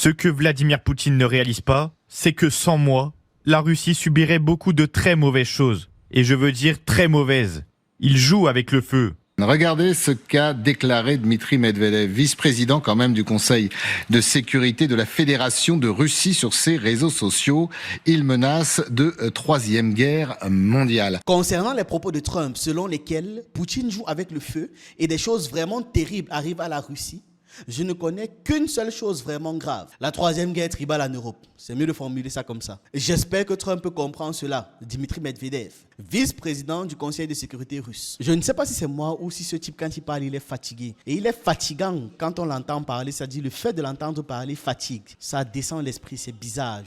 Ce que Vladimir Poutine ne réalise pas, c'est que sans moi, la Russie subirait beaucoup de très mauvaises choses. Et je veux dire très mauvaises. Il joue avec le feu. Regardez ce qu'a déclaré Dmitri Medvedev, vice-président quand même du Conseil de sécurité de la Fédération de Russie sur ses réseaux sociaux. Il menace de troisième guerre mondiale. Concernant les propos de Trump, selon lesquels Poutine joue avec le feu et des choses vraiment terribles arrivent à la Russie, je ne connais qu'une seule chose vraiment grave. La troisième guerre tribale en Europe. C'est mieux de formuler ça comme ça. J'espère que Trump comprend cela. Dmitri Medvedev, vice-président du Conseil de sécurité russe. Je ne sais pas si c'est moi ou si ce type, quand il parle, il est fatigué. Et il est fatigant quand on l'entend parler. C'est-à-dire le fait de l'entendre parler fatigue. Ça descend l'esprit, c'est bizarre.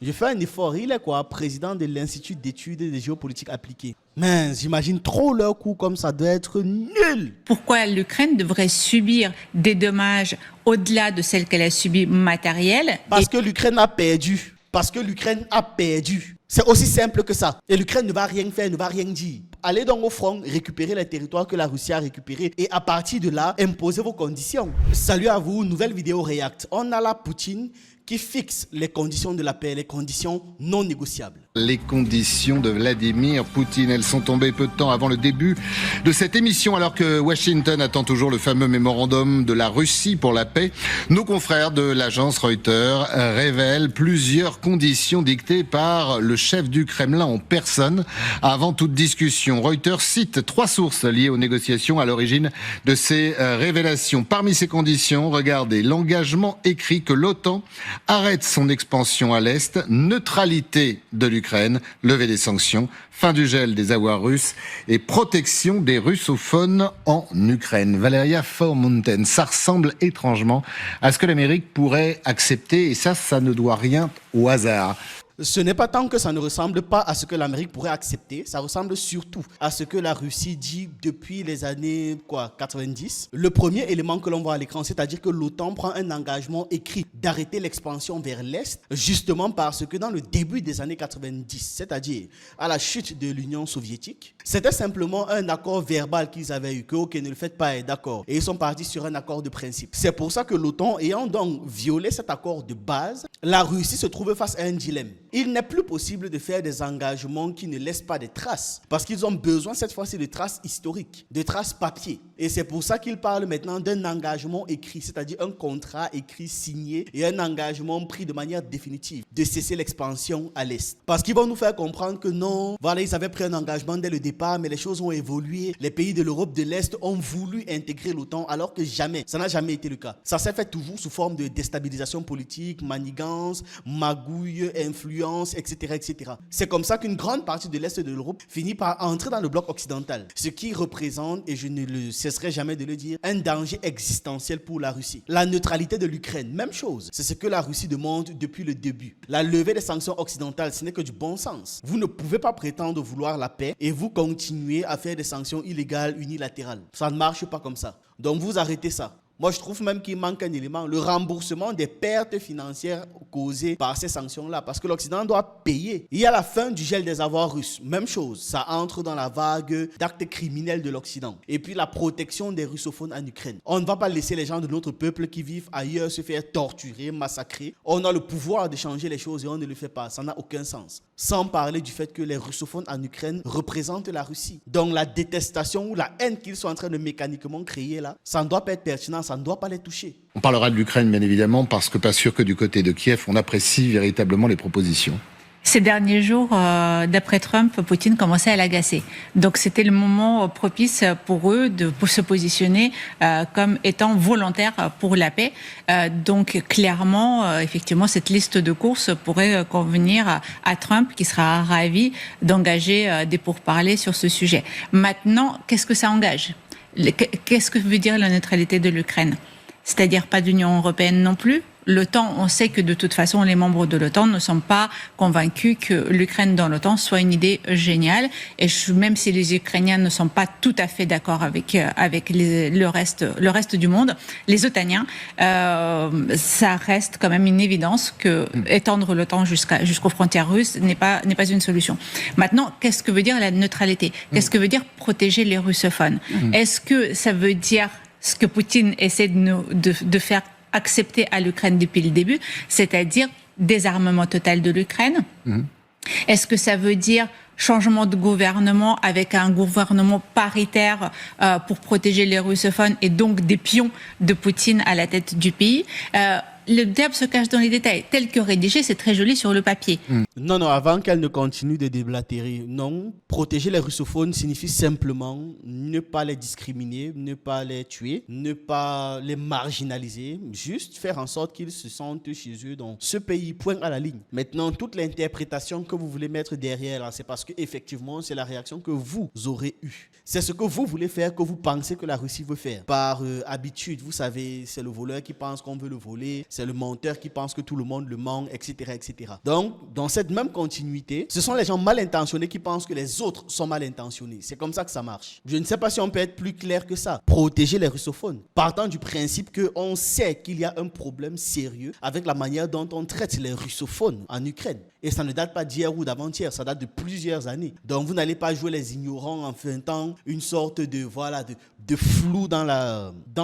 Je fais un effort. Il est quoi? Président de l'Institut d'études de géopolitique appliquée. Mais j'imagine trop leur coup comme ça doit être nul. Pourquoi l'Ukraine devrait subir des dommages au-delà de celles qu'elle a subies matérielles? Parce que l'Ukraine a perdu. Parce que l'Ukraine a perdu. C'est aussi simple que ça. Et l'Ukraine ne va rien faire, ne va rien dire. Allez donc au front, récupérer les territoires que la Russie a récupérés et à partir de là, imposez vos conditions. Salut à vous, nouvelle vidéo React. On a là Poutine qui fixe les conditions de la paix, les conditions non négociables. Les conditions de Vladimir Poutine, elles sont tombées peu de temps avant le début de cette émission, alors que Washington attend toujours le fameux mémorandum de la Russie pour la paix. Nos confrères de l'agence Reuters révèlent plusieurs conditions dictées par le chef du Kremlin en personne avant toute discussion. Reuters cite 3 sources liées aux négociations à l'origine de ces révélations. Parmi ces conditions, regardez l'engagement écrit que l'OTAN arrête son expansion à l'Est, neutralité de l'Ukraine, levée des sanctions, fin du gel des avoirs russes et protection des russophones en Ukraine. Valeria Faurmonten, ça ressemble étrangement à ce que l'Amérique pourrait accepter et ça ne doit rien au hasard. Ce n'est pas tant que ça ne ressemble pas à ce que l'Amérique pourrait accepter, ça ressemble surtout à ce que la Russie dit depuis les années 90. Le premier élément que l'on voit à l'écran, c'est-à-dire que l'OTAN prend un engagement écrit d'arrêter l'expansion vers l'Est, justement parce que dans le début des années 90, c'est-à-dire à la chute de l'Union soviétique, c'était simplement un accord verbal qu'ils avaient eu, que ok, ne le faites pas, d'accord. Et ils sont partis sur un accord de principe. C'est pour ça que l'OTAN, ayant donc violé cet accord de base, la Russie se trouve face à un dilemme. Il n'est plus possible de faire des engagements qui ne laissent pas de traces, parce qu'ils ont besoin cette fois-ci de traces historiques, de traces papier. Et c'est pour ça qu'ils parlent maintenant d'un engagement écrit, c'est-à-dire un contrat écrit, signé, et un engagement pris de manière définitive, de cesser l'expansion à l'Est. Parce qu'ils vont nous faire comprendre que non, voilà, ils avaient pris un engagement dès le départ, mais les choses ont évolué. Les pays de l'Europe de l'Est ont voulu intégrer l'OTAN, alors que jamais, ça n'a jamais été le cas. Ça s'est fait toujours sous forme de déstabilisation politique, manigance, magouille, influence, etc., etc. C'est comme ça qu'une grande partie de l'Est de l'Europe finit par entrer dans le bloc occidental, ce qui représente, et je ne le cesserai jamais de le dire, un danger existentiel pour la Russie. La neutralité de l'Ukraine, même chose. C'est ce que la Russie demande depuis le début. La levée des sanctions occidentales, ce n'est que du bon sens. Vous ne pouvez pas prétendre vouloir la paix et vous continuer à faire des sanctions illégales unilatérales. Ça ne marche pas comme ça. Donc vous arrêtez ça. Moi, je trouve même qu'il manque un élément, le remboursement des pertes financières causées par ces sanctions-là, parce que l'Occident doit payer. Il y a la fin du gel des avoirs russes, même chose, ça entre dans la vague d'actes criminels de l'Occident. Et puis la protection des russophones en Ukraine. On ne va pas laisser les gens de notre peuple qui vivent ailleurs se faire torturer, massacrer. On a le pouvoir de changer les choses et on ne le fait pas, ça n'a aucun sens. Sans parler du fait que les russophones en Ukraine représentent la Russie. Donc la détestation ou la haine qu'ils sont en train de mécaniquement créer là, ça ne doit pas être pertinent, ça ne doit pas les toucher. On parlera de l'Ukraine bien évidemment parce que pas sûr que du côté de Kiev on apprécie véritablement les propositions. Ces derniers jours, d'après Trump, Poutine commençait à l'agacer. Donc c'était le moment propice pour eux de se positionner comme étant volontaires pour la paix. Donc clairement, effectivement, cette liste de courses pourrait convenir à Trump, qui sera ravi d'engager des pourparlers sur ce sujet. Maintenant, qu'est-ce que ça engage ? Qu'est-ce que veut dire la neutralité de l'Ukraine ? C'est-à-dire pas d'Union européenne non plus. L'OTAN, on sait que de toute façon, les membres de l'OTAN ne sont pas convaincus que l'Ukraine dans l'OTAN soit une idée géniale. Et même si les Ukrainiens ne sont pas tout à fait d'accord avec le reste du monde, les OTANiens, ça reste quand même une évidence que étendre l'OTAN jusqu'aux frontières russes n'est pas une solution. Maintenant, qu'est-ce que veut dire la neutralité ? Qu'est-ce que veut dire protéger les russophones ? Est-ce que ça veut dire ce que Poutine essaie de faire accepté à l'Ukraine depuis le début, c'est-à-dire désarmement total de l'Ukraine. Est-ce que ça veut dire changement de gouvernement avec un gouvernement paritaire pour protéger les russophones et donc des pions de Poutine à la tête du pays? Le diable se cache dans les détails. Tel que rédigé, c'est très joli sur le papier. Non, avant qu'elle ne continue de déblatérer, non. Protéger les russophones signifie simplement ne pas les discriminer, ne pas les tuer, ne pas les marginaliser, juste faire en sorte qu'ils se sentent chez eux dans ce pays, point à la ligne. Maintenant, toute l'interprétation que vous voulez mettre derrière, c'est parce que effectivement, c'est la réaction que vous aurez eue. C'est ce que vous voulez faire, que vous pensez que la Russie veut faire. Par habitude, vous savez, c'est le voleur qui pense qu'on veut le voler, c'est le menteur qui pense que tout le monde le ment, etc., etc. Donc, dans cette même continuité, ce sont les gens mal intentionnés qui pensent que les autres sont mal intentionnés. C'est comme ça que ça marche. Je ne sais pas si on peut être plus clair que ça. Protéger les russophones. Partant du principe qu'on sait qu'il y a un problème sérieux avec la manière dont on traite les russophones en Ukraine. Et ça ne date pas d'hier ou d'avant-hier, ça date de plusieurs années. Donc vous n'allez pas jouer les ignorants en feintant une sorte de flou dans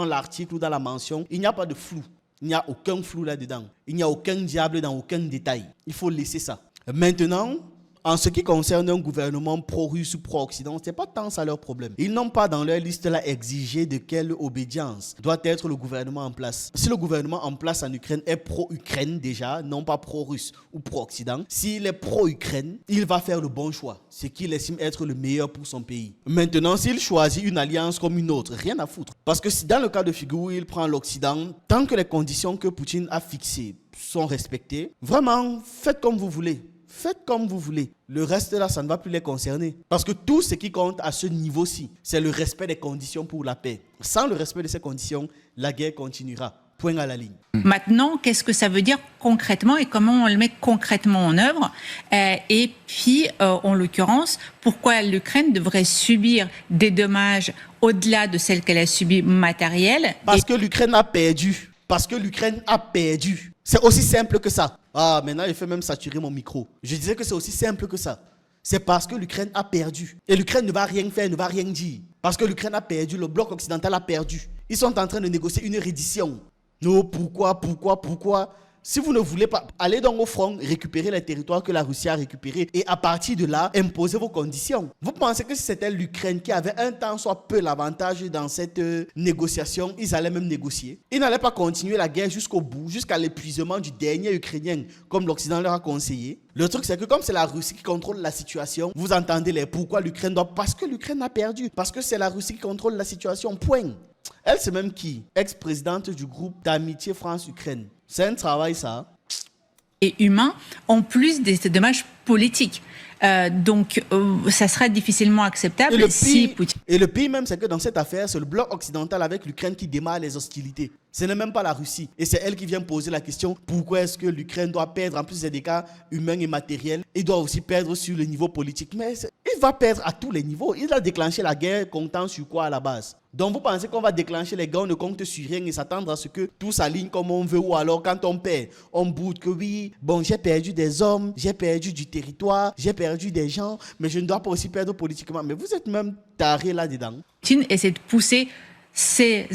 l'article ou dans la mention. Il n'y a pas de flou. Il n'y a aucun flou là-dedans. Il n'y a aucun diable dans aucun détail. Il faut laisser ça. Maintenant, en ce qui concerne un gouvernement pro-russe ou pro-occident, ce n'est pas tant ça leur problème. Ils n'ont pas dans leur liste là exigé de quelle obédience doit être le gouvernement en place. Si le gouvernement en place en Ukraine est pro-Ukraine déjà, non pas pro-russe ou pro-occident, s'il est pro-Ukraine, il va faire le bon choix, ce qu'il estime être le meilleur pour son pays. Maintenant, s'il choisit une alliance comme une autre, rien à foutre. Parce que si dans le cas de figure où il prend l'Occident, tant que les conditions que Poutine a fixées sont respectées, vraiment, faites comme vous voulez. Faites comme vous voulez. Le reste là, ça ne va plus les concerner. Parce que tout ce qui compte à ce niveau-ci, c'est le respect des conditions pour la paix. Sans le respect de ces conditions, la guerre continuera. Point à la ligne. Maintenant, qu'est-ce que ça veut dire concrètement et comment on le met concrètement en œuvre? Et puis, en l'occurrence, pourquoi l'Ukraine devrait subir des dommages au-delà de celles qu'elle a subies matérielles? Parce que l'Ukraine a perdu. Parce que l'Ukraine a perdu. C'est aussi simple que ça. Ah, maintenant, il fait même saturer mon micro. Je disais que c'est aussi simple que ça. C'est parce que l'Ukraine a perdu. Et l'Ukraine ne va rien faire, ne va rien dire. Parce que l'Ukraine a perdu, le bloc occidental a perdu. Ils sont en train de négocier une reddition. Non, pourquoi? Si vous ne voulez pas, allez donc au front, récupérer les territoires que la Russie a récupérés et à partir de là, imposer vos conditions. Vous pensez que si c'était l'Ukraine qui avait un tant soit peu l'avantage dans cette négociation, ils allaient même négocier? Ils n'allaient pas continuer la guerre jusqu'au bout, jusqu'à l'épuisement du dernier Ukrainien, comme l'Occident leur a conseillé. Le truc, c'est que comme c'est la Russie qui contrôle la situation, vous entendez les pourquoi l'Ukraine doit... Parce que l'Ukraine a perdu, parce que c'est la Russie qui contrôle la situation, point. Elle, c'est même qui? Ex-présidente du groupe d'amitié France-Ukraine. C'est un travail, ça. Et humain, en plus des dommages politiques. Donc, ça sera difficilement acceptable Et le pire même, c'est que dans cette affaire, c'est le bloc occidental avec l'Ukraine qui démarre les hostilités. Ce n'est même pas la Russie. Et c'est elle qui vient poser la question, pourquoi est-ce que l'Ukraine doit perdre, en plus des cas humains et matériels, il doit aussi perdre sur le niveau politique. Mais il va perdre à tous les niveaux. Il a déclenché la guerre comptant sur quoi à la base? Donc vous pensez qu'on va déclencher les gars, on ne compte sur rien et s'attendre à ce que tout s'aligne comme on veut, ou alors quand on perd, on boude que oui, bon, j'ai perdu des hommes, j'ai perdu du territoire, j'ai perdu des gens, mais je ne dois pas aussi perdre politiquement. Mais vous êtes même taré là-dedans. Poutine essaie de pousser ces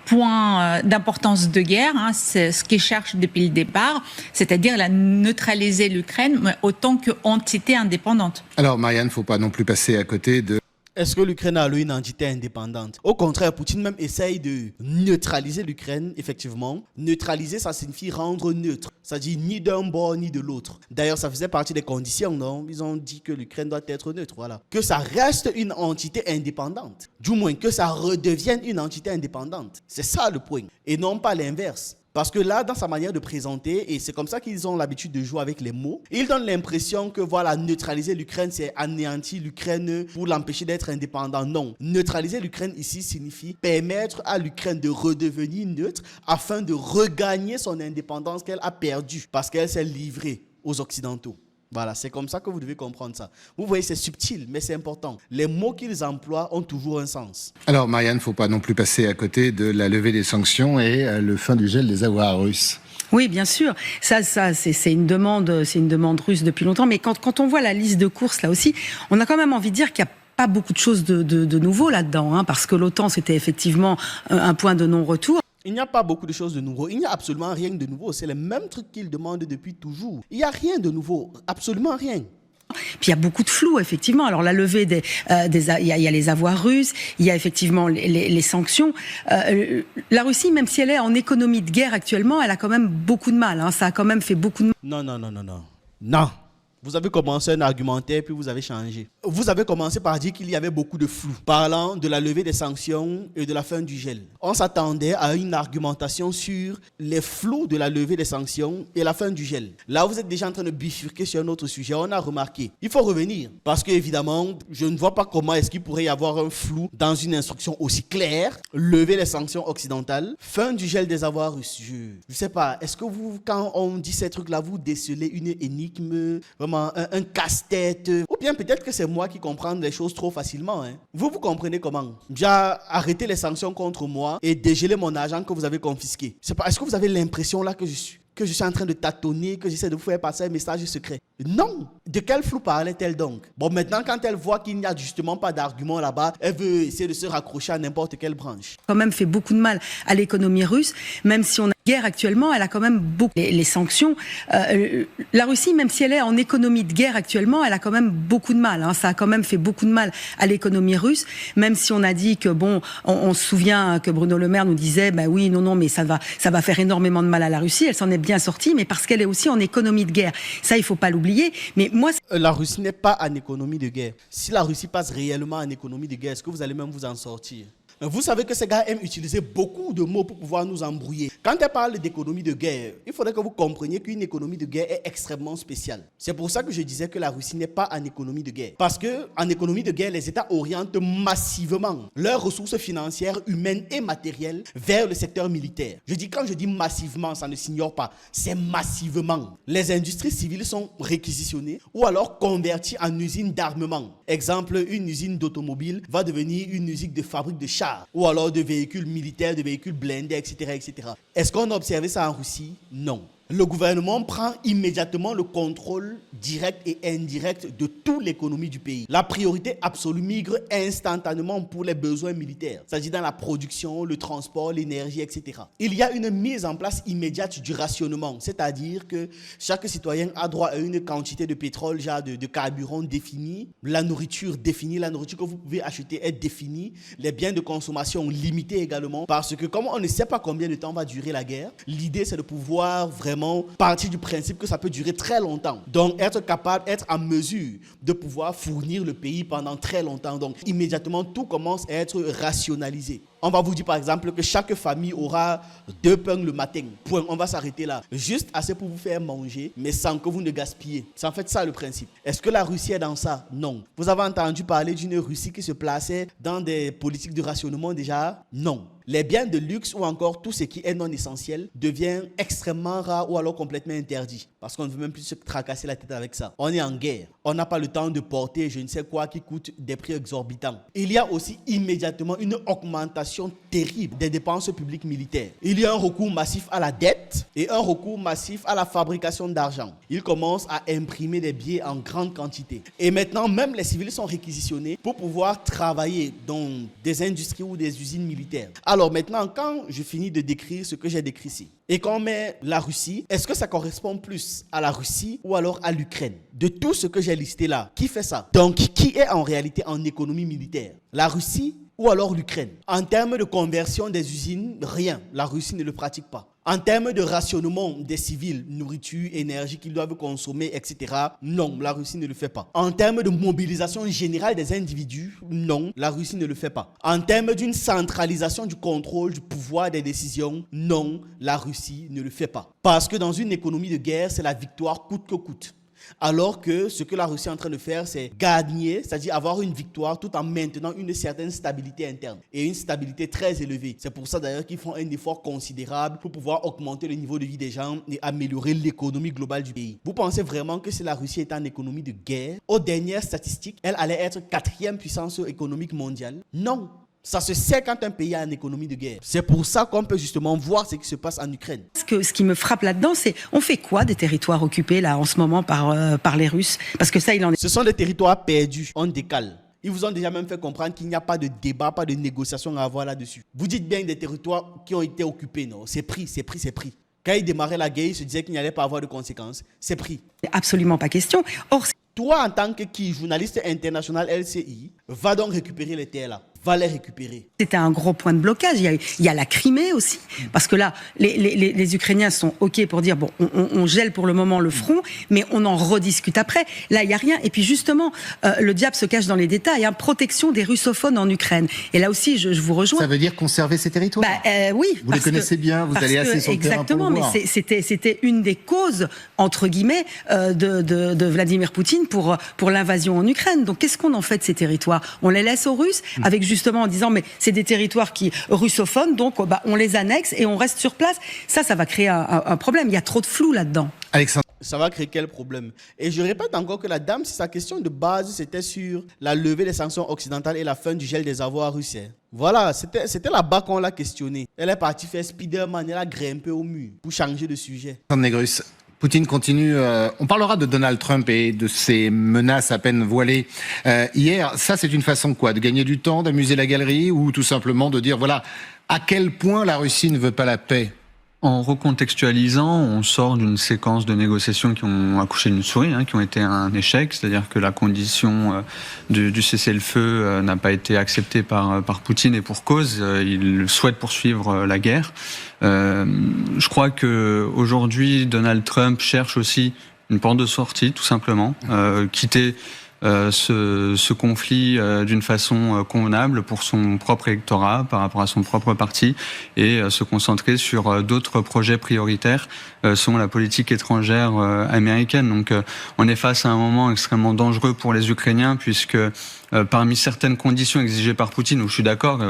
points d'importance de guerre, c'est ce qu'il cherche depuis le départ, c'est-à-dire la neutraliser l'Ukraine, mais autant qu'entité indépendante. Alors Marianne, il ne faut pas non plus passer à côté de... Est-ce que l'Ukraine a une entité indépendante? Au contraire, Poutine même essaye de neutraliser l'Ukraine, effectivement. Neutraliser, ça signifie rendre neutre. Ça dit ni d'un bord ni de l'autre. D'ailleurs, ça faisait partie des conditions, non? Ils ont dit que l'Ukraine doit être neutre, voilà. Que ça reste une entité indépendante. Du moins, que ça redevienne une entité indépendante. C'est ça le point. Et non pas l'inverse. Parce que là, dans sa manière de présenter, et c'est comme ça qu'ils ont l'habitude de jouer avec les mots, ils donnent l'impression que voilà, neutraliser l'Ukraine, c'est anéantir l'Ukraine pour l'empêcher d'être indépendant. Non, neutraliser l'Ukraine ici signifie permettre à l'Ukraine de redevenir neutre afin de regagner son indépendance qu'elle a perdue parce qu'elle s'est livrée aux Occidentaux. Voilà, c'est comme ça que vous devez comprendre ça. Vous voyez, c'est subtil, mais c'est important. Les mots qu'ils emploient ont toujours un sens. Alors, Marianne, il ne faut pas non plus passer à côté de la levée des sanctions et le fin du gel des avoirs russes. Oui, bien sûr. Ça, c'est une demande russe depuis longtemps. Mais quand on voit la liste de courses, là aussi, on a quand même envie de dire qu'il y a pas beaucoup de choses de nouveau là-dedans, parce que l'OTAN, c'était effectivement un point de non-retour. Il n'y a pas beaucoup de choses de nouveau. Il n'y a absolument rien de nouveau. C'est les mêmes trucs qu'ils demandent depuis toujours. Il n'y a rien de nouveau. Absolument rien. Puis il y a beaucoup de flou, effectivement. Alors la levée il y a les avoirs russes, il y a effectivement les sanctions. La Russie, même si elle est en économie de guerre actuellement, elle a quand même beaucoup de mal. Hein. Ça a quand même fait beaucoup de mal. Non. Vous avez commencé un argumentaire, puis vous avez changé. Vous avez commencé par dire qu'il y avait beaucoup de flou, parlant de la levée des sanctions et de la fin du gel. On s'attendait à une argumentation sur les flous de la levée des sanctions et la fin du gel. Là, vous êtes déjà en train de bifurquer sur un autre sujet. On a remarqué. Il faut revenir, parce qu'évidemment, je ne vois pas comment est-ce qu'il pourrait y avoir un flou dans une instruction aussi claire. Lever les sanctions occidentales, fin du gel des avoirs russes. Je ne sais pas, est-ce que vous, quand on dit ces trucs-là, vous décelez une énigme, vraiment un casse-tête, ou bien peut-être que c'est moi qui comprends les choses trop facilement. Hein. Vous comprenez comment? Déjà, arrêter les sanctions contre moi et dégeler mon argent que vous avez confisqué. Est-ce que vous avez l'impression là que je suis en train de tâtonner, que j'essaie de vous faire passer un message secret? Non. De quel flou parlait-elle donc? Bon, maintenant, quand elle voit qu'il n'y a justement pas d'argument là-bas, elle veut essayer de se raccrocher à n'importe quelle branche. Quand même fait beaucoup de mal à l'économie russe, même si on a guerre actuellement, elle a quand même beaucoup les sanctions. La Russie, même si elle est en économie de guerre actuellement, elle a quand même beaucoup de mal. Hein. Ça a quand même fait beaucoup de mal à l'économie russe, même si on a dit que on se souvient que Bruno Le Maire nous disait, oui, non, mais ça va faire énormément de mal à la Russie. Elle s'en est bien sortie, mais parce qu'elle est aussi en économie de guerre. Ça, il faut pas l'oublier. Mais moi, la Russie n'est pas en économie de guerre. Si la Russie passe réellement en économie de guerre, est-ce que vous allez même vous en sortir? Vous savez que ces gars aiment utiliser beaucoup de mots pour pouvoir nous embrouiller. Quand elle parle d'économie de guerre, il faudrait que vous compreniez qu'une économie de guerre est extrêmement spéciale. C'est pour ça que je disais que la Russie n'est pas en économie de guerre. Parce qu'en économie de guerre, les États orientent massivement leurs ressources financières, humaines et matérielles vers le secteur militaire. Quand je dis massivement, ça ne s'ignore pas. C'est massivement. Les industries civiles sont réquisitionnées ou alors converties en usines d'armement. Exemple, une usine d'automobile va devenir une usine de fabrique de chars ou alors de véhicules militaires, de véhicules blindés, etc., etc. Est-ce qu'on a observé ça en Russie? Non. Le gouvernement prend immédiatement le contrôle direct et indirect de toute l'économie du pays. La priorité absolue migre instantanément pour les besoins militaires, c'est-à-dire dans la production, le transport, l'énergie, etc. Il y a une mise en place immédiate du rationnement, c'est-à-dire que chaque citoyen a droit à une quantité de pétrole, de carburant définie, la nourriture définie, la nourriture que vous pouvez acheter est définie, les biens de consommation limités également, parce que comme on ne sait pas combien de temps va durer la guerre, l'idée c'est de pouvoir vraiment partir du principe que ça peut durer très longtemps. Donc, être en mesure de pouvoir fournir le pays pendant très longtemps. Donc, immédiatement, tout commence à être rationalisé. On va vous dire par exemple que chaque famille aura 2 pains le matin. Point. On va s'arrêter là. Juste assez pour vous faire manger, mais sans que vous ne gaspillez. C'est en fait ça le principe. Est-ce que la Russie est dans ça? Non. Vous avez entendu parler d'une Russie qui se plaçait dans des politiques de rationnement déjà? Non. Les biens de luxe ou encore tout ce qui est non essentiel devient extrêmement rare ou alors complètement interdit. Parce qu'on ne veut même plus se tracasser la tête avec ça. On est en guerre. On n'a pas le temps de porter je ne sais quoi qui coûte des prix exorbitants. Il y a aussi immédiatement une augmentation terrible des dépenses publiques militaires. Il y a un recours massif à la dette et un recours massif à la fabrication d'argent. Ils commencent à imprimer des billets en grande quantité. Et maintenant, même les civils sont réquisitionnés pour pouvoir travailler dans des industries ou des usines militaires. Alors maintenant, quand je finis de décrire ce que j'ai décrit ici, et qu'on met la Russie, est-ce que ça correspond plus à la Russie ou alors à l'Ukraine? De tout ce que j'ai listé là, qui fait ça? Donc, qui est en réalité en économie militaire? La Russie ou alors l'Ukraine? En termes de conversion des usines, rien. La Russie ne le pratique pas. En termes de rationnement des civils, nourriture, énergie qu'ils doivent consommer, etc., non, la Russie ne le fait pas. En termes de mobilisation générale des individus, non, la Russie ne le fait pas. En termes d'une centralisation du contrôle, du pouvoir des décisions, non, la Russie ne le fait pas. Parce que dans une économie de guerre, c'est la victoire coûte que coûte. Alors que ce que la Russie est en train de faire, c'est gagner, c'est-à-dire avoir une victoire tout en maintenant une certaine stabilité interne et une stabilité très élevée. C'est pour ça d'ailleurs qu'ils font un effort considérable pour pouvoir augmenter le niveau de vie des gens et améliorer l'économie globale du pays. Vous pensez vraiment que si la Russie est en économie de guerre, aux dernières statistiques, elle allait être 4e puissance économique mondiale? Non. Ça se sait quand un pays a une économie de guerre. C'est pour ça qu'on peut justement voir ce qui se passe en Ukraine. Ce qui me frappe là-dedans, c'est on fait quoi des territoires occupés là en ce moment par les Russes? Parce que ça, il en est. Ce sont des territoires perdus. On décale. Ils vous ont déjà même fait comprendre qu'il n'y a pas de débat, pas de négociation à avoir là-dessus. Vous dites bien des territoires qui ont été occupés, non? C'est pris. Quand ils démarraient la guerre, ils se disaient qu'il n'y allait pas avoir de conséquences. C'est pris. Absolument pas question. Or, Toi, en tant que journaliste international LCI, va donc récupérer les terres là. Va les récupérer. c'était un gros point de blocage. Il y a la Crimée aussi, parce que là, les Ukrainiens sont OK pour dire, bon, on gèle pour le moment le front, mais on en rediscute après. Là, il n'y a rien. Et puis justement, le diable se cache dans les détails. Protection des russophones en Ukraine. Et là aussi, je vous rejoins. Ça veut dire conserver ces territoires? Oui. Vous les connaissez bien, vous allez assez sur le terrain pour le voir. Exactement, mais c'était une des causes, entre guillemets, de Vladimir Poutine pour l'invasion en Ukraine. Donc qu'est-ce qu'on en fait de ces territoires? On les laisse aux Russes, avec justement en disant, mais c'est des territoires qui russophones, donc on les annexe et on reste sur place. Ça va créer un problème. Il y a trop de flou là-dedans. Alexandre. Ça va créer quel problème? Et je répète encore que la dame, si sa question de base, c'était sur la levée des sanctions occidentales et la fin du gel des avoirs russes. Voilà, c'était là-bas qu'on l'a questionné. Elle est partie faire Spider-Man, elle a grimpé au mur pour changer de sujet. Négrus, Poutine continue. On parlera de Donald Trump et de ses menaces à peine voilées hier. Ça, c'est une façon quoi? De gagner du temps, d'amuser la galerie, ou tout simplement de dire, voilà, à quel point la Russie ne veut pas la paix? En recontextualisant, on sort d'une séquence de négociations qui ont accouché d'une souris, qui ont été un échec, c'est-à-dire que la condition du cessez-le-feu n'a pas été acceptée par Poutine, et pour cause, il souhaite poursuivre la guerre. Je crois que aujourd'hui, Donald Trump cherche aussi une porte de sortie, tout simplement, quitter ce conflit d'une façon convenable pour son propre électorat, par rapport à son propre parti, et se concentrer sur d'autres projets prioritaires selon la politique étrangère américaine. Donc on est face à un moment extrêmement dangereux pour les Ukrainiens, puisque parmi certaines conditions exigées par Poutine, où je suis d'accord,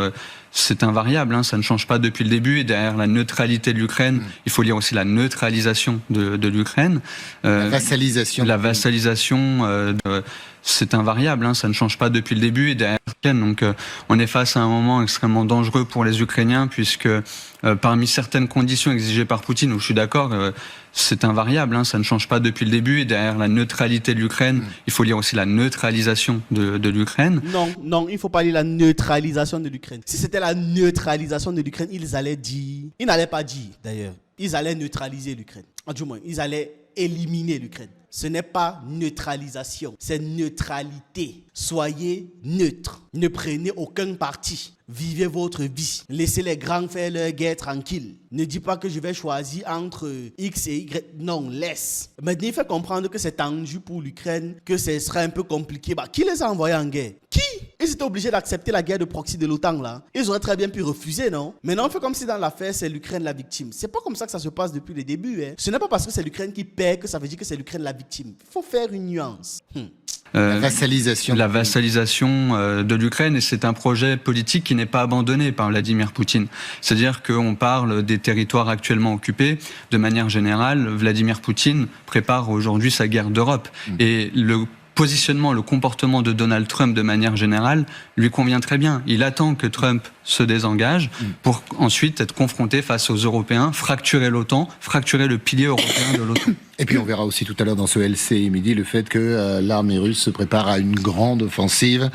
c'est invariable, ça ne change pas depuis le début, et derrière la neutralité de l'Ukraine, il faut lire aussi la neutralisation de l'Ukraine. La vassalisation. La vassalisation, c'est invariable, ça ne change pas depuis le début, et derrière, donc on est face à un moment extrêmement dangereux pour les Ukrainiens, puisque parmi certaines conditions exigées par Poutine, où je suis d'accord, c'est invariable, ça ne change pas depuis le début, et derrière la neutralité de l'Ukraine, il faut lire aussi la neutralisation de l'Ukraine. Non, il ne faut pas lire la neutralisation de l'Ukraine. Si c'était la neutralisation de l'Ukraine, ils n'allaient pas dire d'ailleurs, ils allaient neutraliser l'Ukraine. Du moins, ils allaient éliminer l'Ukraine. Ce n'est pas neutralisation, c'est neutralité. Soyez neutre. Ne prenez aucun parti. Vivez votre vie. Laissez les grands faire leur guerre tranquille. Ne dis pas que je vais choisir entre X et Y. Non, laisse. Maintenant, il faut comprendre que c'est tendu pour l'Ukraine, que ce sera un peu compliqué. Qui les a envoyés en guerre? Qui? Ils étaient obligés d'accepter la guerre de proxy de l'OTAN, là. Ils auraient très bien pu refuser, non? Maintenant, on fait comme si dans l'affaire, c'est l'Ukraine la victime. C'est pas comme ça que ça se passe depuis le début. Ce n'est pas parce que c'est l'Ukraine qui perd que ça veut dire que c'est l'Ukraine la victime. Il faut faire une nuance. La vassalisation. La vassalisation de l'Ukraine, et c'est un projet politique qui n'est pas abandonné par Vladimir Poutine. C'est-à-dire qu'on parle des territoires actuellement occupés. De manière générale, Vladimir Poutine prépare aujourd'hui sa guerre d'Europe. Et le positionnement, le comportement de Donald Trump de manière générale lui convient très bien. Il attend que Trump se désengage pour ensuite être confronté face aux Européens, fracturer l'OTAN, fracturer le pilier européen de l'OTAN. Et puis on verra aussi tout à l'heure dans ce LCI midi le fait que l'armée russe se prépare à une grande offensive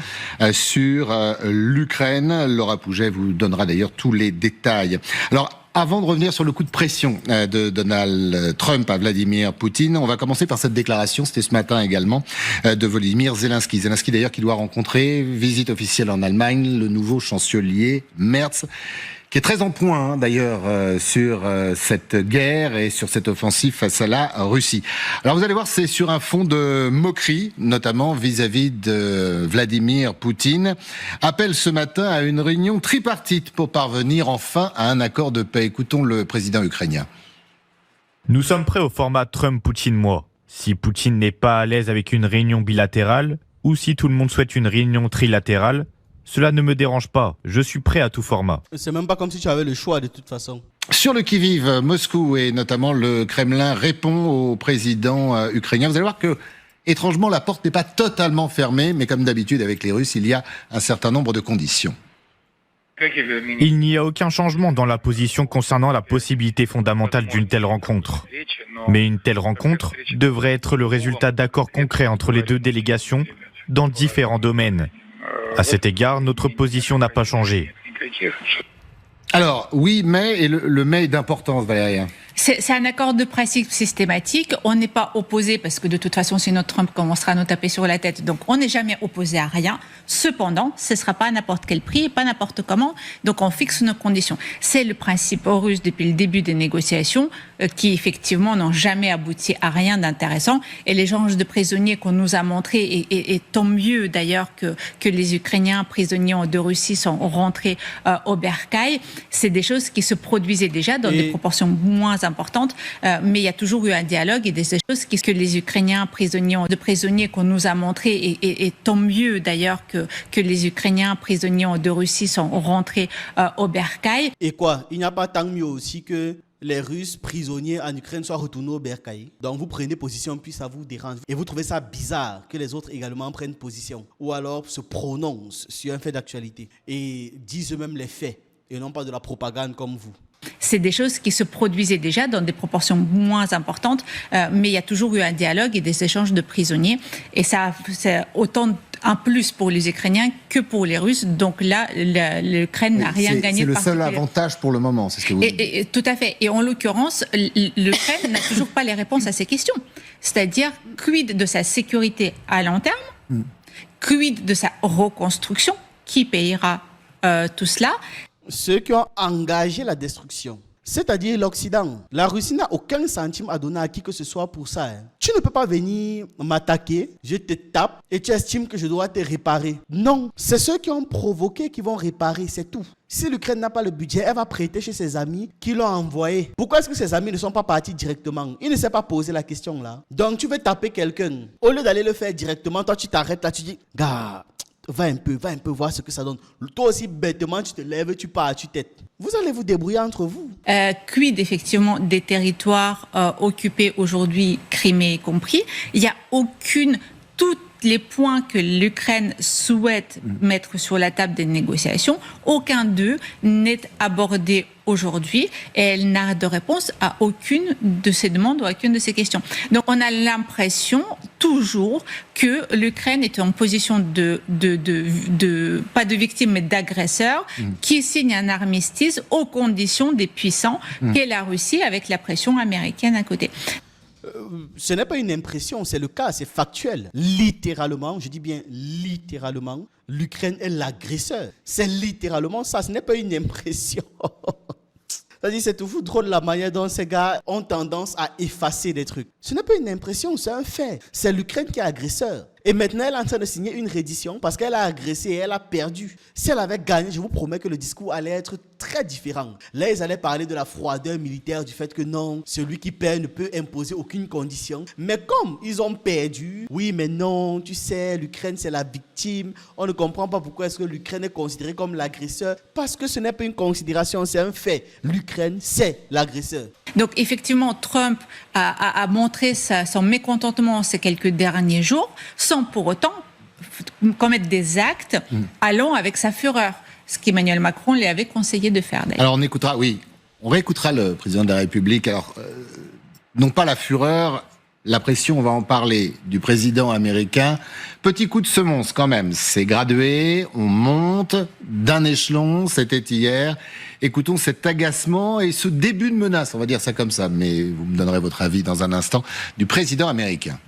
sur l'Ukraine. Laura Pouget vous donnera d'ailleurs tous les détails. Alors, avant de revenir sur le coup de pression de Donald Trump à Vladimir Poutine, on va commencer par cette déclaration, c'était ce matin également, de Volodymyr Zelensky. Zelensky d'ailleurs qui doit rencontrer, visite officielle en Allemagne, le nouveau chancelier Merz, qui est très en point d'ailleurs sur cette guerre et sur cette offensive face à la Russie. Alors vous allez voir, c'est sur un fond de moquerie, notamment vis-à-vis de Vladimir Poutine. Appel ce matin à une réunion tripartite pour parvenir enfin à un accord de paix. Écoutons le président ukrainien. Nous sommes prêts au format Trump-Poutine-moi. Si Poutine n'est pas à l'aise avec une réunion bilatérale, ou si tout le monde souhaite une réunion trilatérale, cela ne me dérange pas, je suis prêt à tout format. C'est même pas comme si tu avais le choix de toute façon. Sur le qui-vive, Moscou et notamment le Kremlin répond au président ukrainien. Vous allez voir que, étrangement, la porte n'est pas totalement fermée, mais comme d'habitude avec les Russes, il y a un certain nombre de conditions. Il n'y a aucun changement dans la position concernant la possibilité fondamentale d'une telle rencontre. Mais une telle rencontre devrait être le résultat d'accords concrets entre les deux délégations dans différents domaines. À cet égard, notre position n'a pas changé. Alors, oui, mais, et le mais est d'importance, Valérien. C'est un accord de principe systématique. On n'est pas opposé parce que de toute façon, sinon Trump commencera à nous taper sur la tête. Donc, on n'est jamais opposé à rien. Cependant, ce ne sera pas à n'importe quel prix, pas n'importe comment. Donc, on fixe nos conditions. C'est le principe russe depuis le début des négociations qui, effectivement, n'ont jamais abouti à rien d'intéressant. Et l'échange de prisonniers qu'on nous a montré, et tant mieux d'ailleurs que les Ukrainiens prisonniers de Russie sont rentrés au bercail, c'est des choses qui se produisaient déjà dans des proportions moins importante, mais il y a toujours eu un dialogue et des choses que les Ukrainiens prisonniers qu'on nous a montré, et tant mieux d'ailleurs que les Ukrainiens prisonniers de Russie sont rentrés au bercail. Et quoi, il n'y a pas tant mieux aussi que les Russes prisonniers en Ukraine soient retournés au bercail. Donc vous prenez position puis ça vous dérange. Et vous trouvez ça bizarre que les autres également prennent position ou alors se prononcent sur un fait d'actualité et disent eux-mêmes les faits et non pas de la propagande comme vous. C'est des choses qui se produisaient déjà dans des proportions moins importantes, mais il y a toujours eu un dialogue et des échanges de prisonniers. Et ça, c'est autant un plus pour les Ukrainiens que pour les Russes. Donc là, l'Ukraine n'a rien gagné. C'est le seul avantage pour le moment, c'est ce que vous dites. Tout à fait. Et en l'occurrence, l'Ukraine n'a toujours pas les réponses à ces questions. C'est-à-dire, quid de sa sécurité à long terme, quid de sa reconstruction, qui payera tout cela? Ceux qui ont engagé la destruction, c'est-à-dire l'Occident. La Russie n'a aucun centime à donner à qui que ce soit pour ça. Tu ne peux pas venir m'attaquer, je te tape et tu estimes que je dois te réparer. Non, c'est ceux qui ont provoqué qui vont réparer, c'est tout. Si l'Ukraine n'a pas le budget, elle va prêter chez ses amis qui l'ont envoyé. Pourquoi est-ce que ses amis ne sont pas partis directement? Ils ne s'est pas posé la question là. Donc tu veux taper quelqu'un. Au lieu d'aller le faire directement, toi tu t'arrêtes là, tu dis, gars, va un peu voir ce que ça donne. Toi aussi, bêtement, tu te lèves, tu pars, tu têtes. Vous allez vous débrouiller entre vous. Quid effectivement des territoires occupés aujourd'hui, Crimée y compris. Il n'y a tous les points que l'Ukraine souhaite mettre sur la table des négociations, aucun d'eux n'est abordé aujourd'hui et elle n'a de réponse à aucune de ces demandes ou à aucune de ces questions. Donc on a l'impression toujours que l'Ukraine est en position pas de victime mais d'agresseur qui signe un armistice aux conditions des puissants qu'est la Russie avec la pression américaine à côté. Ce n'est pas une impression, c'est le cas, c'est factuel. Littéralement, je dis bien littéralement, l'Ukraine est l'agresseur. C'est littéralement ça, ce n'est pas une impression. C'est-à-dire, c'est toujours drôle la manière dont ces gars ont tendance à effacer des trucs. Ce n'est pas une impression, c'est un fait. C'est l'Ukraine qui est agresseur. Et maintenant, elle est en train de signer une reddition parce qu'elle a agressé et elle a perdu. Si elle avait gagné, je vous promets que le discours allait être très différent. Là, ils allaient parler de la froideur militaire, du fait que non, celui qui perd ne peut imposer aucune condition. Mais comme ils ont perdu, oui, mais non, tu sais, l'Ukraine, c'est la victime. On ne comprend pas pourquoi est-ce que l'Ukraine est considérée comme l'agresseur. Parce que ce n'est pas une considération, c'est un fait. L'Ukraine, c'est l'agresseur. Donc, effectivement, Trump a montré son mécontentement ces quelques derniers jours, sans pour autant commettre des actes allant avec sa fureur, ce qu'Emmanuel Macron lui avait conseillé de faire d'ailleurs. Alors on réécoutera le président de la République. Alors, non pas la fureur, la pression, on va en parler, du président américain. Petit coup de semonce quand même, c'est gradué, on monte d'un échelon, c'était hier. Écoutons cet agacement et ce début de menace, on va dire ça comme ça, mais vous me donnerez votre avis dans un instant, du président américain.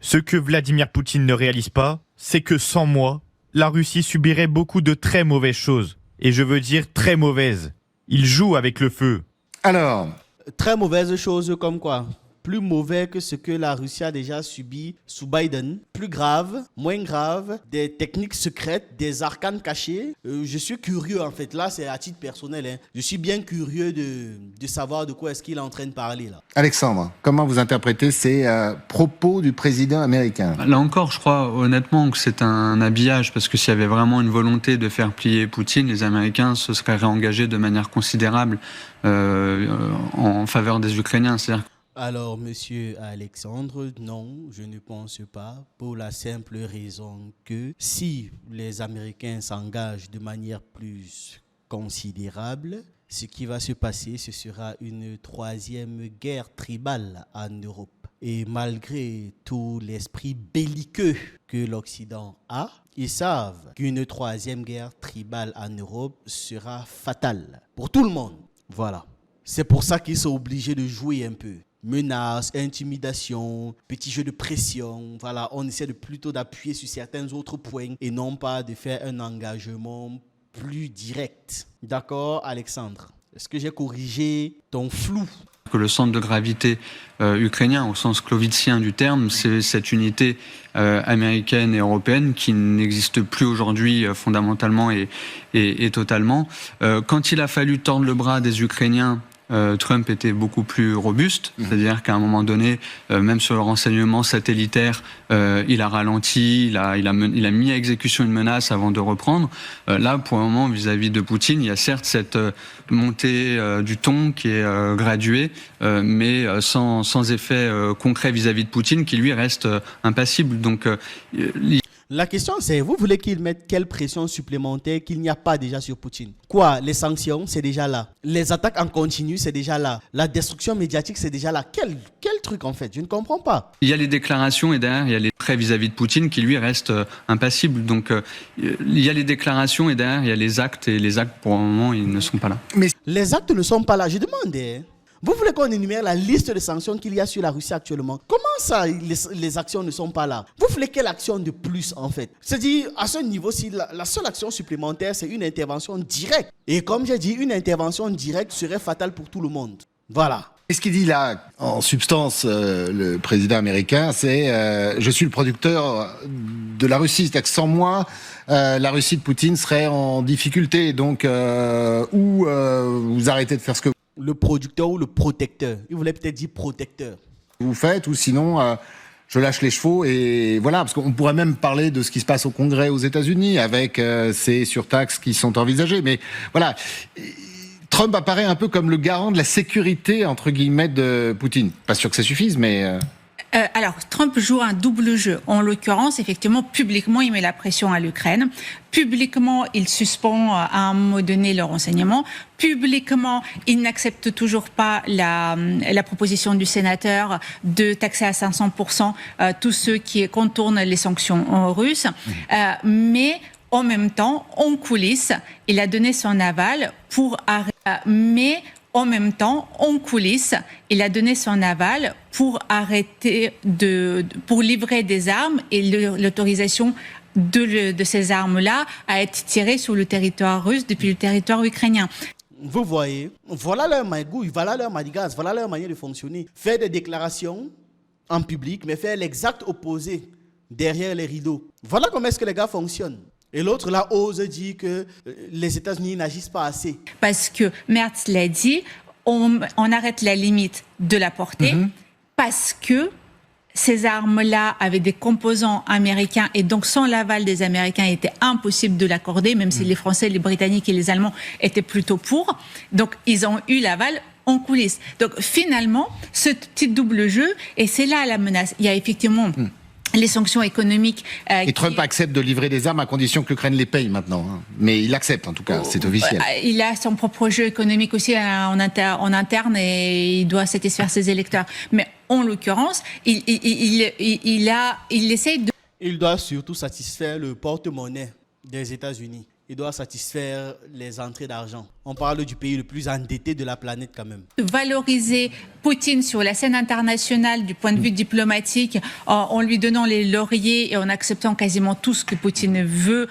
Ce que Vladimir Poutine ne réalise pas, c'est que sans moi, la Russie subirait beaucoup de très mauvaises choses. Et je veux dire très mauvaises. Il joue avec le feu. Alors, très mauvaises choses comme quoi? Plus mauvais que ce que la Russie a déjà subi sous Biden. Plus grave, moins grave, des techniques secrètes, des arcanes cachés. Je suis curieux en fait, là c'est à titre personnel. Hein. Je suis bien curieux de savoir de quoi est-ce qu'il est en train de parler là. Alexandre, comment vous interprétez ces propos du président américain? Là encore, je crois honnêtement que c'est un habillage, parce que s'il y avait vraiment une volonté de faire plier Poutine, les Américains se seraient réengagés de manière considérable en faveur des Ukrainiens. C'est-à-dire Alors, monsieur Alexandre, non, je ne pense pas, pour la simple raison que si les Américains s'engagent de manière plus considérable, ce qui va se passer, ce sera une troisième guerre tribale en Europe. Et malgré tout l'esprit belliqueux que l'Occident a, ils savent qu'une troisième guerre tribale en Europe sera fatale pour tout le monde. Voilà. C'est pour ça qu'ils sont obligés de jouer un peu. Menaces, intimidation, petits jeux de pression. Voilà, on essaie plutôt d'appuyer sur certains autres points et non pas de faire un engagement plus direct. D'accord, Alexandre? Est-ce que j'ai corrigé ton flou? Que le centre de gravité ukrainien, au sens clovitzien du terme, c'est cette unité américaine et européenne qui n'existe plus aujourd'hui fondamentalement et totalement. Quand il a fallu tordre le bras des Ukrainiens, Trump était beaucoup plus robuste, c'est-à-dire qu'à un moment donné, même sur le renseignement satellitaire, il a ralenti, il a mis à exécution une menace avant de reprendre. Là, pour le moment, vis-à-vis de Poutine, il y a certes cette montée du ton qui est graduée, mais sans effet concret vis-à-vis de Poutine, qui lui reste impassible. Donc, la question c'est, vous voulez qu'il mette quelle pression supplémentaire qu'il n'y a pas déjà sur Poutine? Quoi? Les sanctions, c'est déjà là. Les attaques en continu, c'est déjà là. La destruction médiatique, c'est déjà là. Quel truc en fait? Je ne comprends pas. Il y a les déclarations et derrière, il y a les prêts vis-à-vis de Poutine qui lui reste impassible. Donc, il y a les déclarations et derrière, il y a les actes. Et les actes, pour le moment, ils ne sont pas là. Mais les actes ne sont pas là. Je demandais... Vous voulez qu'on énumère la liste de sanctions qu'il y a sur la Russie actuellement? Comment ça, les actions ne sont pas là? Vous voulez quelle action de plus, en fait? C'est-à-dire, à ce niveau-ci, la seule action supplémentaire, c'est une intervention directe. Et comme j'ai dit, une intervention directe serait fatale pour tout le monde. Voilà. Et ce qu'il dit là, en substance, le président américain, c'est je suis le producteur de la Russie. C'est-à-dire que sans moi, la Russie de Poutine serait en difficulté. Donc, vous arrêtez de faire ce que le producteur ou le protecteur. Il voulait peut-être dire protecteur. Vous faites, ou sinon, je lâche les chevaux. Et voilà, parce qu'on pourrait même parler de ce qui se passe au Congrès aux États-Unis avec ces surtaxes qui sont envisagées. Mais voilà, Trump apparaît un peu comme le garant de la sécurité, entre guillemets, de Poutine. Pas sûr que ça suffise, mais... Alors, Trump joue un double jeu. En l'occurrence, effectivement, publiquement, il met la pression à l'Ukraine. Publiquement, il suspend à un moment donné le renseignement. Publiquement, il n'accepte toujours pas la proposition du sénateur de taxer à 500% tous ceux qui contournent les sanctions russes. Mais en même temps, en coulisses, il a donné son aval pour arrêter. En même temps, en coulisses, il a donné son aval pour arrêter pour livrer des armes et l'autorisation de ces armes-là à être tirées sur le territoire russe depuis le territoire ukrainien. Vous voyez, voilà leur magouille, voilà leur manigance, voilà leur manière de fonctionner. Faire des déclarations en public, mais faire l'exact opposé derrière les rideaux. Voilà comment est-ce que les gars fonctionnent. Et l'autre, là, ose dire que les États-Unis n'agissent pas assez. Parce que Merz l'a dit, on arrête la limite de la portée parce que ces armes-là avaient des composants américains et donc sans l'aval des Américains, il était impossible de l'accorder, même si les Français, les Britanniques et les Allemands étaient plutôt pour. Donc, ils ont eu l'aval en coulisses. Donc, finalement, ce petit double jeu, et c'est là la menace. Il y a effectivement... les sanctions économiques. Et Trump accepte de livrer des armes à condition que l'Ukraine les paye maintenant. Hein. Mais il accepte en tout cas, c'est officiel. Il a son propre jeu économique aussi en interne et il doit satisfaire ses électeurs. Mais en l'occurrence, il essaye de... Il doit surtout satisfaire le porte-monnaie des États-Unis. Il doit satisfaire les entrées d'argent. On parle du pays le plus endetté de la planète quand même. Valoriser Poutine sur la scène internationale du point de vue diplomatique en lui donnant les lauriers et en acceptant quasiment tout ce que Poutine veut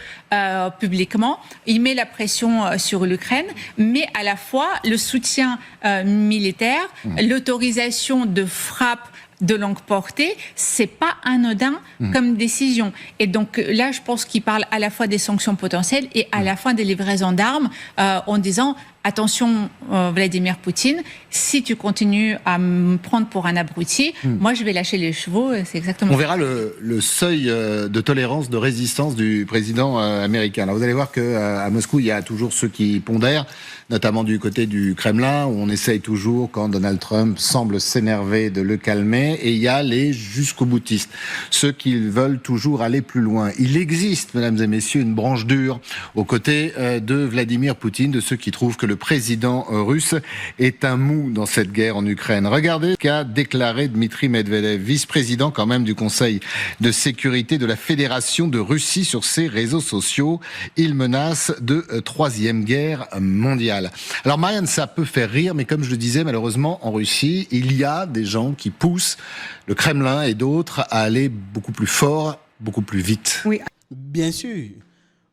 publiquement. Il met la pression sur l'Ukraine, mais à la fois le soutien militaire, l'autorisation de frappe de longue portée, c'est pas anodin comme décision. Et donc là, je pense qu'il parle à la fois des sanctions potentielles et à la fois des livraisons d'armes en disant attention Vladimir Poutine, si tu continues à me prendre pour un abruti, moi je vais lâcher les chevaux, c'est exactement. On verra le seuil de tolérance, de résistance du président américain. Alors vous allez voir qu'à Moscou, il y a toujours ceux qui pondèrent, notamment du côté du Kremlin, où on essaye toujours, quand Donald Trump semble s'énerver, de le calmer, et il y a les jusqu'au-boutistes, ceux qui veulent toujours aller plus loin. Il existe, mesdames et messieurs, une branche dure aux côtés de Vladimir Poutine, de ceux qui trouvent que le président russe est un mou dans cette guerre en Ukraine. Regardez ce qu'a déclaré Dmitri Medvedev, vice-président quand même du Conseil de sécurité de la Fédération de Russie sur ses réseaux sociaux. Il menace de troisième guerre mondiale. Alors Marianne, ça peut faire rire, mais comme je le disais, malheureusement en Russie, il y a des gens qui poussent le Kremlin et d'autres à aller beaucoup plus fort, beaucoup plus vite. Oui. Bien sûr.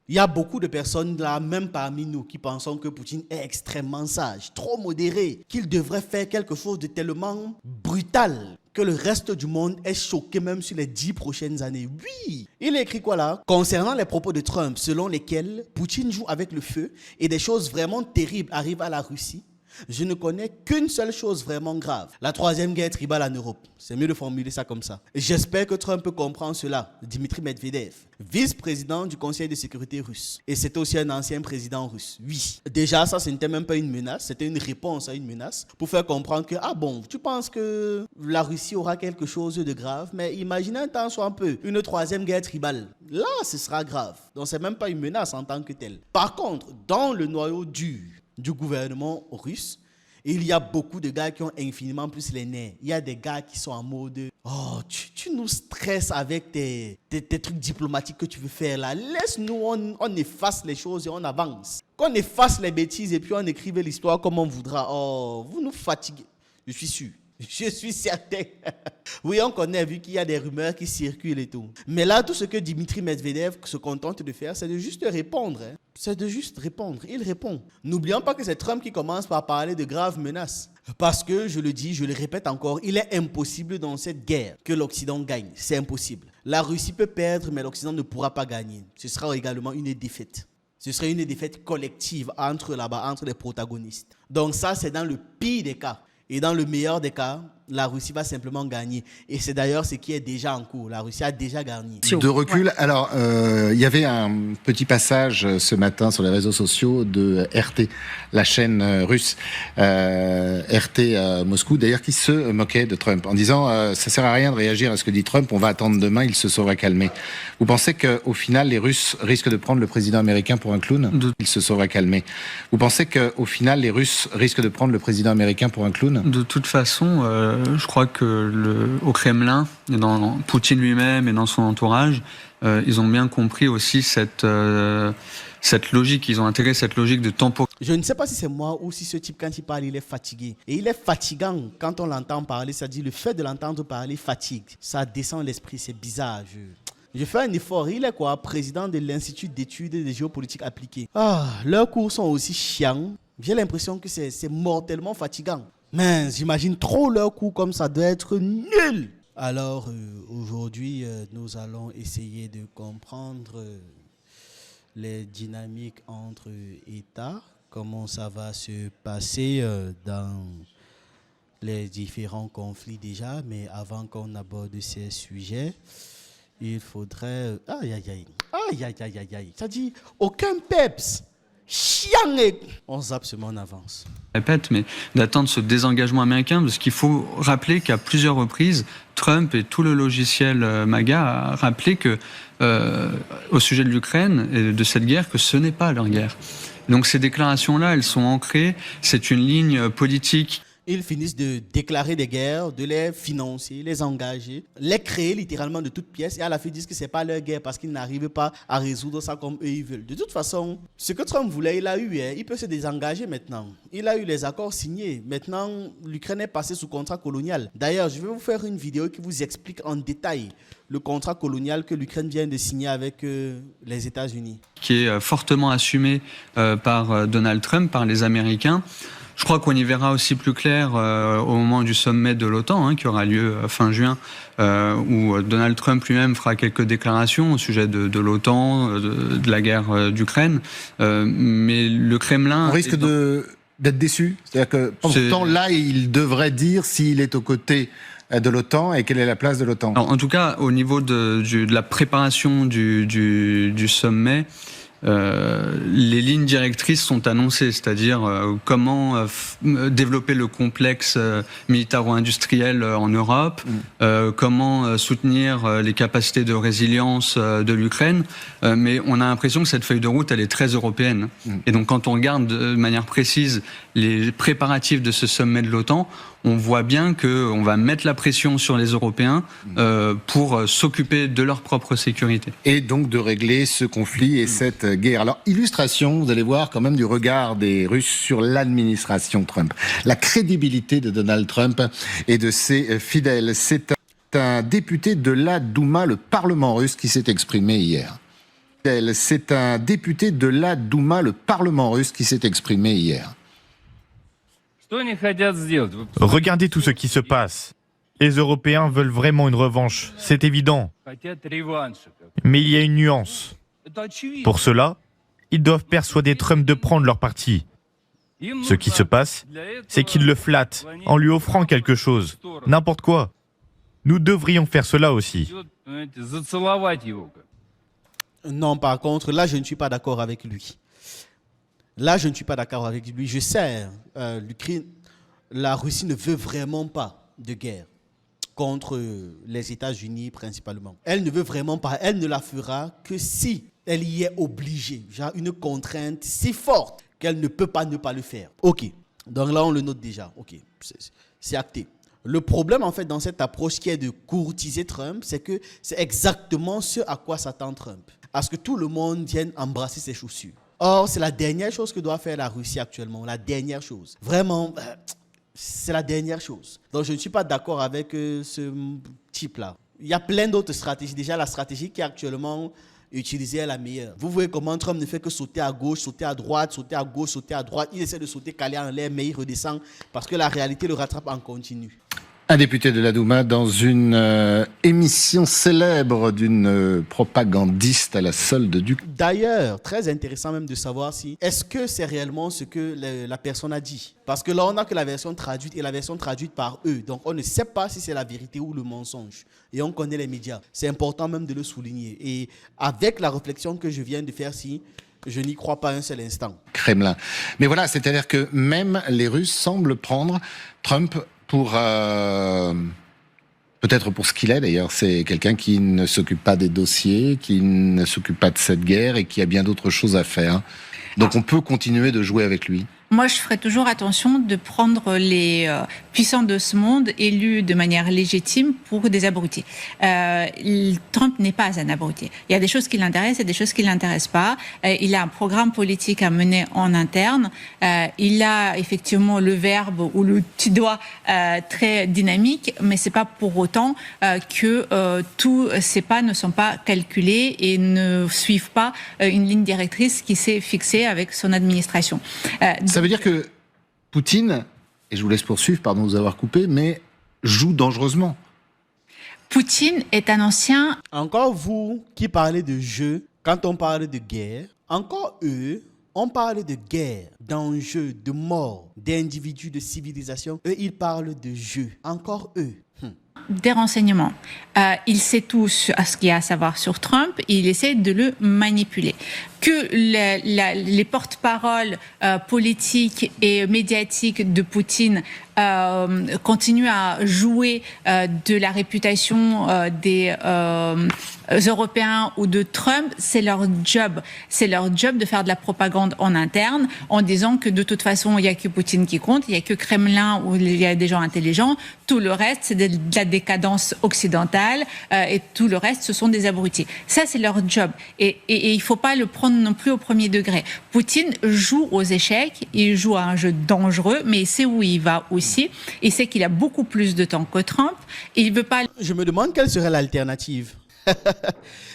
Il y a beaucoup de personnes là, même parmi nous, qui pensent que Poutine est extrêmement sage, trop modéré, qu'il devrait faire quelque chose de tellement brutal que le reste du monde est choqué même sur les 10 prochaines années. Oui, il a écrit quoi là? Concernant les propos de Trump, selon lesquels Poutine joue avec le feu et des choses vraiment terribles arrivent à la Russie, je ne connais qu'une seule chose vraiment grave. La troisième guerre tribale en Europe. C'est mieux de formuler ça comme ça. J'espère que Trump comprend cela. Dmitri Medvedev, vice-président du Conseil de sécurité russe. Et c'était aussi un ancien président russe. Oui. Déjà, ça, ce n'était même pas une menace. C'était une réponse à une menace. Pour faire comprendre que, ah bon, tu penses que la Russie aura quelque chose de grave, mais imaginez un temps soit un peu une troisième guerre tribale. Là, ce sera grave. Donc, c'est même pas une menace en tant que telle. Par contre, dans le noyau dur du gouvernement russe, il y a beaucoup de gars qui ont infiniment plus les nerfs. Il y a des gars qui sont en mode « Oh, tu nous stresses avec tes trucs diplomatiques que tu veux faire là. Laisse-nous, on efface les choses et on avance. Qu'on efface les bêtises et puis on écrive l'histoire comme on voudra. Oh, vous nous fatiguez. » Je suis sûr. Je suis certain. Oui, on connaît, vu qu'il y a des rumeurs qui circulent et tout. Mais là, tout ce que Dmitri Medvedev se contente de faire, c'est de juste répondre. C'est de juste répondre. Il répond. N'oublions pas que c'est Trump qui commence par parler de graves menaces. Parce que, je le dis, je le répète encore, il est impossible dans cette guerre que l'Occident gagne. C'est impossible. La Russie peut perdre, mais l'Occident ne pourra pas gagner. Ce sera également une défaite. Ce serait une défaite collective entre les protagonistes. Donc ça, c'est dans le pire des cas. Et dans le meilleur des cas, la Russie va simplement gagner. Et c'est d'ailleurs ce qui est déjà en cours. La Russie a déjà gagné. De recul, alors, il y avait un petit passage ce matin sur les réseaux sociaux de RT, la chaîne russe, RT Moscou, d'ailleurs, qui se moquait de Trump en disant ça sert à rien de réagir à ce que dit Trump, on va attendre demain, il se saura calmer. Vous pensez qu'au final, les Russes risquent de prendre le président américain pour un clown? Il se saura calmer. Vous pensez qu'au final, les Russes risquent de prendre le président américain pour un clown? De toute façon, je crois que au Kremlin, et dans Poutine lui-même et dans son entourage, ils ont bien compris aussi cette logique. Ils ont intégré cette logique de tempo. Je ne sais pas si c'est moi ou si ce type, quand il parle, il est fatigué. Et il est fatigant quand on l'entend parler. C'est-à-dire le fait de l'entendre parler fatigue. Ça descend l'esprit, c'est bizarre. Je fais un effort. Il est quoi? Président de l'Institut d'études de géopolitique appliquée. Ah, leurs cours sont aussi chiants. J'ai l'impression que c'est mortellement fatigant. Mais j'imagine trop leurs cours comme ça doit être nul. Alors, aujourd'hui, nous allons essayer de comprendre les dynamiques entre États, comment ça va se passer dans les différents conflits déjà. Mais avant qu'on aborde ces sujets, il faudrait... Aïe, aïe, aïe. Aïe, aïe, aïe, aïe, aïe. Ça dit, aucun peps. Chiant. On zappe seulement en avance. Répète, mais d'attendre ce désengagement américain, parce qu'il faut rappeler qu'à plusieurs reprises, Trump et tout le logiciel MAGA a rappelé que, au sujet de l'Ukraine et de cette guerre, que ce n'est pas leur guerre. Donc ces déclarations-là, elles sont ancrées, c'est une ligne politique. Ils finissent de déclarer des guerres, de les financer, les engager, les créer littéralement de toutes pièces et à la fin ils disent que c'est pas leur guerre parce qu'ils n'arrivent pas à résoudre ça comme eux ils veulent. De toute façon, ce que Trump voulait, il a eu, il peut se désengager maintenant. Il a eu les accords signés. Maintenant, l'Ukraine est passée sous contrat colonial. D'ailleurs, je vais vous faire une vidéo qui vous explique en détail le contrat colonial que l'Ukraine vient de signer avec les États-Unis. Qui est fortement assumé par Donald Trump, par les Américains. Je crois qu'on y verra aussi plus clair au moment du sommet de l'OTAN, qui aura lieu fin juin, où Donald Trump lui-même fera quelques déclarations au sujet de l'OTAN, de la guerre d'Ukraine. Mais le Kremlin... On risque d'être déçu. C'est-à-dire que pourtant, là, il devrait dire s'il est aux côtés de l'OTAN et quelle est la place de l'OTAN. En tout cas, au niveau de la préparation du sommet, les lignes directrices sont annoncées, c'est-à-dire comment développer le complexe militaro-industriel en Europe, comment soutenir les capacités de résilience de l'Ukraine, mais on a l'impression que cette feuille de route, elle est très européenne. Et donc quand on regarde de manière précise les préparatifs de ce sommet de l'OTAN, on voit bien qu'on va mettre la pression sur les Européens pour s'occuper de leur propre sécurité. Et donc de régler ce conflit et cette guerre. Alors, illustration, vous allez voir quand même du regard des Russes sur l'administration Trump. La crédibilité de Donald Trump et de ses fidèles. C'est un député de la Douma, le Parlement russe, qui s'est exprimé hier. C'est un député de la Douma, le Parlement russe, qui s'est exprimé hier. Regardez tout ce qui se passe. Les Européens veulent vraiment une revanche, c'est évident. Mais il y a une nuance. Pour cela, ils doivent persuader Trump de prendre leur parti. Ce qui se passe, c'est qu'ils le flattent en lui offrant quelque chose, n'importe quoi. Nous devrions faire cela aussi. Non, par contre, là, je ne suis pas d'accord avec lui. Là, je ne suis pas d'accord avec lui. Je sais, l'Ukraine, la Russie ne veut vraiment pas de guerre contre les États-Unis principalement. Elle ne veut vraiment pas. Elle ne la fera que si elle y est obligée. Genre une contrainte si forte qu'elle ne peut pas ne pas le faire. OK. Donc là, on le note déjà. OK. C'est acté. Le problème, en fait, dans cette approche qui est de courtiser Trump, c'est que c'est exactement ce à quoi s'attend Trump. À ce que tout le monde vienne embrasser ses chaussures. Or, c'est la dernière chose que doit faire la Russie actuellement. La dernière chose. Vraiment, c'est la dernière chose. Donc, je ne suis pas d'accord avec ce type-là. Il y a plein d'autres stratégies. Déjà, la stratégie qui est actuellement utilisée est la meilleure. Vous voyez comment Trump ne fait que sauter à gauche, sauter à droite, sauter à gauche, sauter à droite. Il essaie de sauter calé en l'air, mais il redescend parce que la réalité le rattrape en continu. Un député de la Douma dans une émission célèbre d'une propagandiste à la solde du... D'ailleurs, très intéressant même de savoir si est-ce que c'est réellement ce que la personne a dit. Parce que là, on n'a que la version traduite et la version traduite par eux. Donc, on ne sait pas si c'est la vérité ou le mensonge. Et on connaît les médias. C'est important même de le souligner. Et avec la réflexion que je viens de faire, si je n'y crois pas un seul instant. Kremlin. Mais voilà, c'est-à-dire que même les Russes semblent prendre Trump pour peut-être pour ce qu'il est d'ailleurs, c'est quelqu'un qui ne s'occupe pas des dossiers, qui ne s'occupe pas de cette guerre et qui a bien d'autres choses à faire. Donc on peut continuer de jouer avec lui. Moi, je ferai toujours attention de prendre les puissants de ce monde élus de manière légitime pour des abrutis. Trump n'est pas un abruti. Il y a des choses qui l'intéressent et des choses qui ne l'intéressent pas. Il a un programme politique à mener en interne. Il a effectivement le verbe ou le petit doigt très dynamique, mais c'est pas pour autant que tous ces pas ne sont pas calculés et ne suivent pas une ligne directrice qui s'est fixée avec son administration. Ça veut dire que Poutine, et je vous laisse poursuivre, pardon de vous avoir coupé, mais joue dangereusement. Poutine est un ancien... Encore vous qui parlez de jeu, quand on parle de guerre, encore eux, on parle de guerre, d'enjeux, de mort, d'individus, de civilisation. Eux, ils parlent de jeu. Encore eux. Des renseignements. Il sait tout à ce qu'il y a à savoir sur Trump et il essaie de le manipuler. Que les porte-paroles politiques et médiatiques de Poutine continuent à jouer de la réputation des Européens ou de Trump, c'est leur job. C'est leur job de faire de la propagande en interne en disant que de toute façon, il n'y a que Poutine qui compte, il n'y a que Kremlin où il y a des gens intelligents. Tout le reste, c'est de la décadence occidentale et tout le reste, ce sont des abrutis. Ça, c'est leur job. Et il ne faut pas le prendre non plus au premier degré. Poutine joue aux échecs, il joue à un jeu dangereux, mais il sait où il va aussi. Il sait qu'il a beaucoup plus de temps que Trump. Il veut pas... Je me demande quelle serait l'alternative.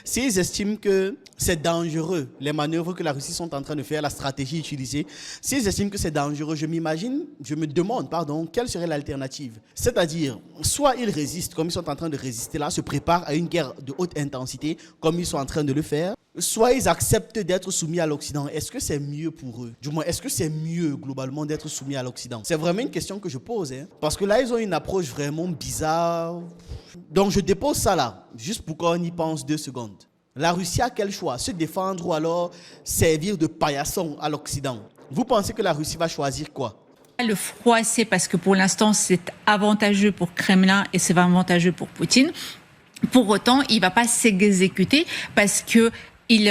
S'ils estiment que c'est dangereux, les manœuvres que la Russie sont en train de faire, la stratégie utilisée, s'ils estiment que c'est dangereux, je me demande, quelle serait l'alternative? C'est-à-dire, soit ils résistent comme ils sont en train de résister là, se préparent à une guerre de haute intensité comme ils sont en train de le faire, soit ils acceptent d'être soumis à l'Occident. Est-ce que c'est mieux pour eux? Du moins, est-ce que c'est mieux globalement d'être soumis à l'Occident? C'est vraiment une question que je pose, parce que là, ils ont une approche vraiment bizarre. Donc, je dépose ça là, juste pour qu'on y pense 2 secondes. La Russie a quel choix? Se défendre ou alors servir de paillasson à l'Occident? Vous pensez que la Russie va choisir quoi? Le froisser parce que pour l'instant c'est avantageux pour Kremlin et c'est avantageux pour Poutine. Pour autant, il ne va pas s'exécuter parce que il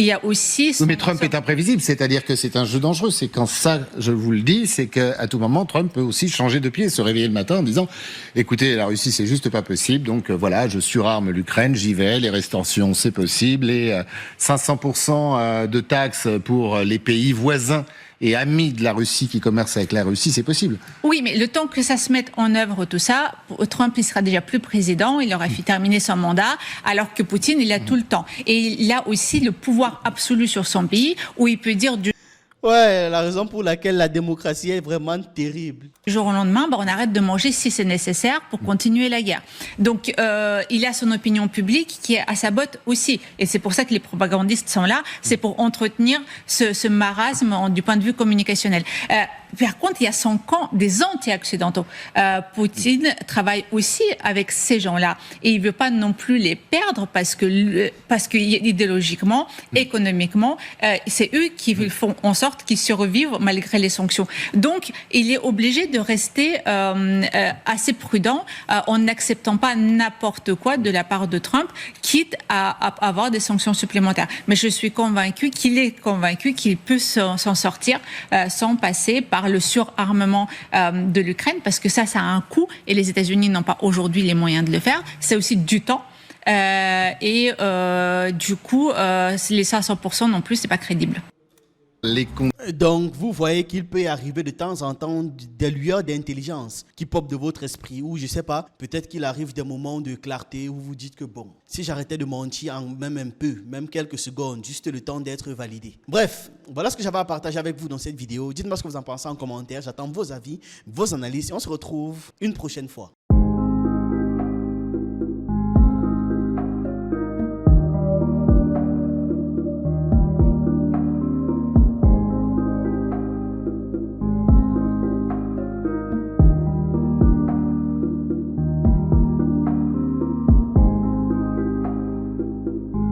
y a aussi... Oui, mais Trump est imprévisible, c'est-à-dire que c'est un jeu dangereux. C'est quand ça, je vous le dis, c'est qu'à tout moment, Trump peut aussi changer de pied, se réveiller le matin en disant « Écoutez, la Russie, c'est juste pas possible, donc voilà, je surarme l'Ukraine, j'y vais, les restrictions, c'est possible, et 500% de taxes pour les pays voisins et amis de la Russie qui commercent avec la Russie, c'est possible. » Oui, mais le temps que ça se mette en œuvre, tout ça, Trump, il sera déjà plus président, il aura terminé son mandat, alors que Poutine, il a tout le temps. Et il a aussi le pouvoir absolu sur son pays, où il peut dire du Ouais, la raison pour laquelle la démocratie est vraiment terrible. jour au lendemain, on arrête de manger si c'est nécessaire pour continuer la guerre. Donc, il a son opinion publique qui est à sa botte aussi. Et c'est pour ça que les propagandistes sont là, c'est pour entretenir ce marasme du point de vue communicationnel. Par contre, il y a son camp des anti-occidentaux. Poutine travaille aussi avec ces gens-là. Et il ne veut pas non plus les perdre parce que idéologiquement, économiquement, c'est eux qui font en sorte qu'ils survivent malgré les sanctions. Donc, il est obligé de rester assez prudent en n'acceptant pas n'importe quoi de la part de Trump, quitte à avoir des sanctions supplémentaires. Mais je suis convaincu qu'il peut s'en sortir sans passer par le surarmement de l'Ukraine, parce que ça a un coût et les États-Unis n'ont pas aujourd'hui les moyens de le faire. C'est aussi du temps. Du coup, les 500% non plus, c'est pas crédible. Donc, vous voyez qu'il peut arriver de temps en temps des lueurs d'intelligence qui popent de votre esprit, ou je sais pas, peut-être qu'il arrive des moments de clarté où vous dites que bon, si j'arrêtais de mentir en même un peu, même quelques secondes, juste le temps d'être validé. Bref, voilà ce que j'avais à partager avec vous dans cette vidéo. Dites-moi ce que vous en pensez en commentaire. J'attends vos avis, vos analyses et on se retrouve une prochaine fois.